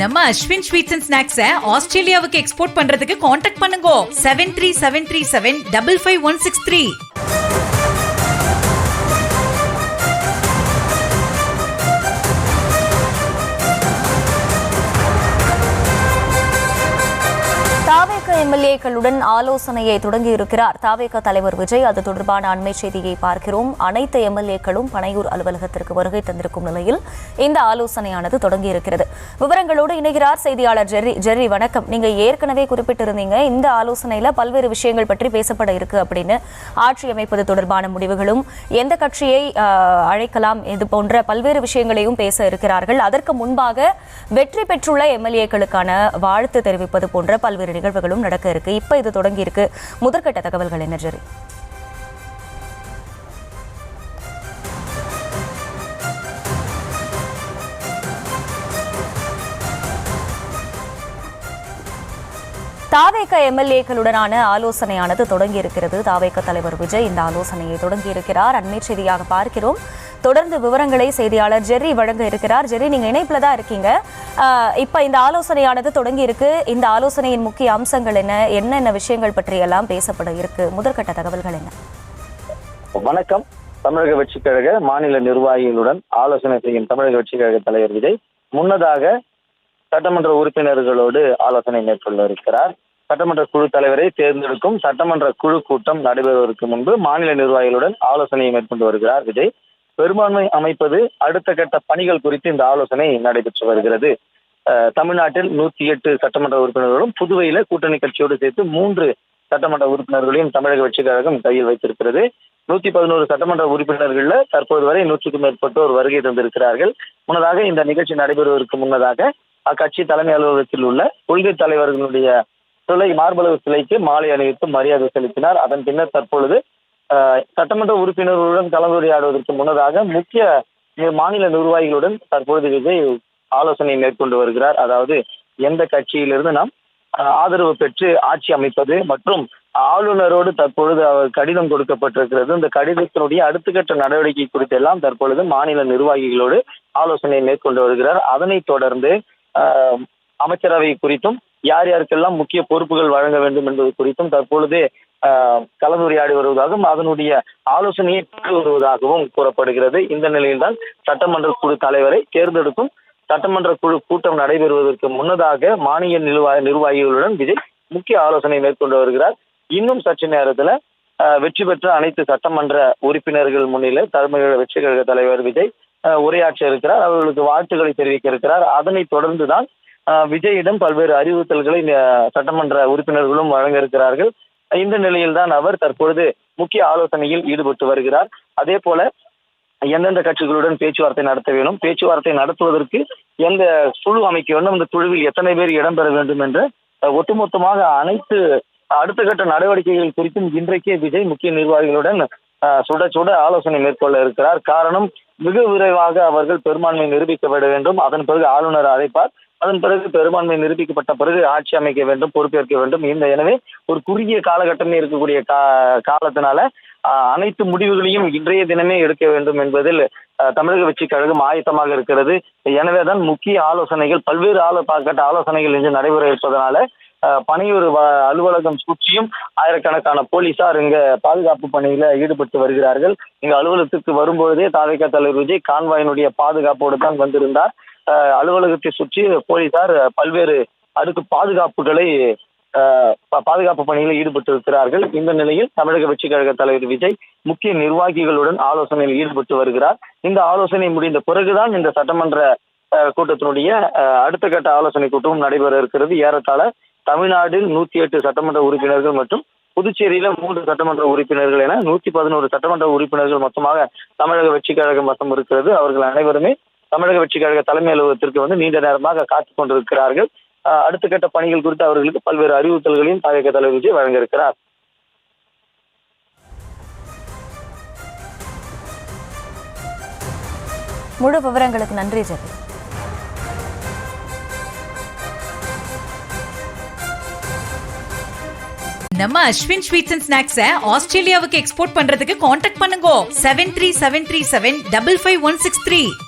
நம்ம Ashwin sweets and ஸ்நாக்ஸை ஆஸ்திரேலியாவுக்கு export பண்றதுக்கு காண்டாக்ட் பண்ணுங்க 7373755163. தாவேக எம்எல்ஏக்களுடன் ஆலோசனையை தொடங்கியிருக்கிறார் தாவேக தலைவர் விஜய். அது தொடர்பான அண்மை செய்தியை பார்க்கிறோம். அனைத்து எம்எல்ஏக்களும் பனையூர் அலுவலகத்திற்கு வருகை தந்திருக்கும் நிலையில் இந்த ஆலோசனையானது தொடங்கியிருக்கிறது. விவரங்களோடு இணைகிறார் செய்தியாளர் ஜெர்ரி. வணக்கம். நீங்க ஏற்கனவே குறிப்பிட்டிருந்தீங்க இந்த ஆலோசனையில பல்வேறு விஷயங்கள் பற்றி பேசப்பட இருக்கு அப்படின்னு. ஆட்சி அமைப்பது தொடர்பான முடிவுகளும், எந்த கட்சியை அழைக்கலாம், இது போன்ற பல்வேறு விஷயங்களையும் பேச இருக்கிறார்கள். அதற்கு முன்பாக வெற்றி பெற்றுள்ள எம்எல்ஏக்களுக்கான வாழ்த்து தெரிவிப்பது போன்ற பல்வேறு நிகழ்வுகளும் நடக்க இருக்கு. இப்ப இது தொடங்கி இருக்கு. முதற்கட்ட தகவல்கள் என்ன ஜெரி? தாவேக எம்எல்ஏக்களுடனான ஆலோசனையானது தொடங்கி இருக்கிறது. தாவேக தலைவர் விஜய் இந்த ஆலோசனையை தொடங்கி இருக்கிறார். அண்மை செய்தியாக பார்க்கிறோம். தொடர்ந்து விவரங்களை செய்தியாளர் ஜெர்ரி வழங்க இருக்கிறார். ஜெர்ரி, நீங்க இணைப்புல தான் இருக்கீங்க. இப்ப இந்த ஆலோசனையானது தொடங்கி இருக்கு. இந்த ஆலோசனையின் முக்கிய அம்சங்கள் என்ன, என்னென்ன விஷயங்கள் பற்றி எல்லாம் பேசப்பட இருக்கு? முதற்கட்ட தகவல்கள் என்ன? வணக்கம். தமிழக வெற்றிக் கழக மாநில நிர்வாகிகளுடன் ஆலோசனை செய்யும் தமிழக வெற்றிக் கழக தலைவர் விஜய் முன்னதாக சட்டமன்ற உறுப்பினர்களோடு ஆலோசனை மேற்கொள்ள இருக்கிறார். சட்டமன்ற குழு தலைவரை தேர்ந்தெடுக்கும் சட்டமன்ற குழு கூட்டம் நடைபெறுவதற்கு முன்பு மாநில நிர்வாகிகளுடன் ஆலோசனையை மேற்கொண்டு வருகிறார் விஜய். பெரும்பான்மை அமைப்பது அடுத்த கட்ட பணிகள் குறித்து இந்த ஆலோசனை நடைபெற்று வருகிறது. தமிழ்நாட்டில் 108 சட்டமன்ற உறுப்பினர்களும், புதுவையில கூட்டணி கட்சியோடு சேர்த்து 3 சட்டமன்ற உறுப்பினர்களையும் தமிழக வெற்றிக் கழகம் கையில் வைத்திருக்கிறது. 111 சட்டமன்ற உறுப்பினர்கள்ல தற்போது வரை 100க்கும் மேற்பட்டோர் வருகை தந்திருக்கிறார்கள். முன்னதாக இந்த நிகழ்ச்சி நடைபெறுவதற்கு முன்னதாக அக்கட்சி தலைமை அலுவலகத்தில் உள்ள கொள்கை தலைவர்களுடைய மார்பளவு சிலைக்கு மாலை அணிவித்து மரியாதை செலுத்தினார். அதன் பின்னர் தற்பொழுது சட்டமன்ற உறுப்பினர்களுடன் கலந்துரையாடுவதற்கு முன்னதாக முக்கிய மாநில நிர்வாகிகளுடன் தற்பொழுது விஜய் ஆலோசனை மேற்கொண்டு வருகிறார். அதாவது எந்த கட்சியிலிருந்து நாம் ஆதரவு பெற்று ஆட்சி அமைப்பது மற்றும் ஆளுநரோடு தற்பொழுது அவர் கடிதம் கொடுக்கப்பட்டிருக்கிறது. இந்த கடிதத்தினுடைய அடுத்த கட்ட நடவடிக்கை குறித்து எல்லாம் தற்பொழுது மாநில நிர்வாகிகளோடு ஆலோசனை மேற்கொண்டு வருகிறார். அதனைத் தொடர்ந்து அமைச்சரவை குறித்தும் யார் யாருக்கெல்லாம் முக்கிய பொறுப்புகள் வழங்க வேண்டும் என்பது குறித்தும் தற்பொழுது கலந்துரையாடி வருவதாகவும் அதனுடைய ஆலோசனையை பெற்று வருவதாகவும் கூறப்படுகிறது. இந்த நிலையில்தான் சட்டமன்ற குழு தலைவரை தேர்ந்தெடுக்கும் சட்டமன்ற குழு கூட்டம் நடைபெறுவதற்கு முன்னதாக மாநில நிர்வாகிகளுடன் விஜய் முக்கிய ஆலோசனை மேற்கொண்டு வருகிறார். இன்னும் சற்று நேரத்துல வெற்றி பெற்ற அனைத்து சட்டமன்ற உறுப்பினர்கள் முன்னிலை தமிழக வெற்றிக் கழக தலைவர் விஜய் உரையாற்ற இருக்கிறார். அவர்களுக்கு வாழ்த்துக்களை தெரிவிக்க இருக்கிறார். அதனைத் தொடர்ந்துதான் விஜயிடம் பல்வேறு அறிவுறுத்தல்களை சட்டமன்ற உறுப்பினர்களும் வழங்க இருக்கிறார்கள். இந்த நிலையில்தான் அவர் தற்பொழுது முக்கிய ஆலோசனையில் ஈடுபட்டு வருகிறார். அதே போல எந்தெந்த கட்சிகளுடன் பேச்சுவார்த்தை நடத்த வேண்டும், பேச்சுவார்த்தை நடத்துவதற்கு எந்த குழு அமைக்க வேண்டும், இந்த குழுவில் எத்தனை பேர் இடம்பெற வேண்டும் என்று ஒட்டுமொத்தமாக அனைத்து அடுத்த கட்ட நடவடிக்கைகள் குறித்தும் இன்றைக்கே விஜய் முக்கிய நிர்வாகிகளுடன் சுட சுட ஆலோசனை மேற்கொள்ள இருக்கிறார். காரணம், மிக விரைவாக அவர்கள் பெரும்பான்மை நிரூபிக்கப்பட வேண்டும். அதன் பிறகு ஆளுநர் அழைப்பார். அதன் பிறகு பெரும்பான்மை நிரூபிக்கப்பட்ட பிறகு ஆட்சி அமைக்க வேண்டும், பொறுப்பேற்க வேண்டும். எனவே ஒரு குறுகிய காலகட்டமே இருக்கக்கூடிய காலத்தினால அனைத்து முடிவுகளையும் இன்றைய தினமே எடுக்க வேண்டும் என்பதில் தமிழக வெற்றிக் கழகம் ஆயத்தமாக இருக்கிறது. எனவேதான் முக்கிய ஆலோசனைகள், பல்வேறு கட்ட ஆலோசனைகள் இன்று நடைபெற இருப்பதனால பனையூர் அலுவலகம் சுற்றியும் ஆயிரக்கணக்கான போலீசார் இங்க பாதுகாப்பு பணியில ஈடுபட்டு வருகிறார்கள். இங்க அலுவலகத்துக்கு வரும்பொழுதே தாவேக தலைவர் விஜய் கான்வாயினுடைய பாதுகாப்போடு தான் வந்திருந்தார். அலுவலகத்தை சுற்றி போலீசார் பல்வேறு அடுக்கு பாதுகாப்பு பணிகளில் ஈடுபட்டு இருக்கிறார்கள். இந்த நிலையில் தமிழக வெற்றிக் கழக தலைவர் விஜய் முக்கிய நிர்வாகிகளுடன் ஆலோசனையில் ஈடுபட்டு வருகிறார். இந்த ஆலோசனை முடிந்த பிறகுதான் இந்த சட்டமன்ற கூட்டத்தினுடைய அடுத்த கட்ட ஆலோசனை கூட்டமும் நடைபெற இருக்கிறது. ஏறத்தாழ தமிழ்நாட்டில் 108 சட்டமன்ற உறுப்பினர்கள் மற்றும் புதுச்சேரியில 3 சட்டமன்ற உறுப்பினர்கள் என 111 சட்டமன்ற உறுப்பினர்கள் மொத்தமாக தமிழக வெற்றிக் கழகம் வசம் இருக்கிறது. அவர்கள் அனைவருமே தமிழக வெற்றிக் கழக தலைமை அலுவலகத்திற்கு நீண்ட நேரமாக காத்துக் கொண்டிருக்கிறார்கள். அடுத்த கட்ட பணிகள் குறித்து அவர்களுக்கு பல்வேறு அறிவுறுத்தல்களையும் தாவேக தலைவர் விஜய் வழங்க இருக்கிறார். முழு விவரங்களுக்கு நன்றி ஜெரி. நம்ம அஸ்வின் ஸ்வீட்ஸ் அண்ட் ஸ்நாக்ஸை ஆஸ்திரேலியாவுக்கு எக்ஸ்போர்ட் பண்றதுக்கு காண்டாக்ட் பண்ணுங்க 7373755163.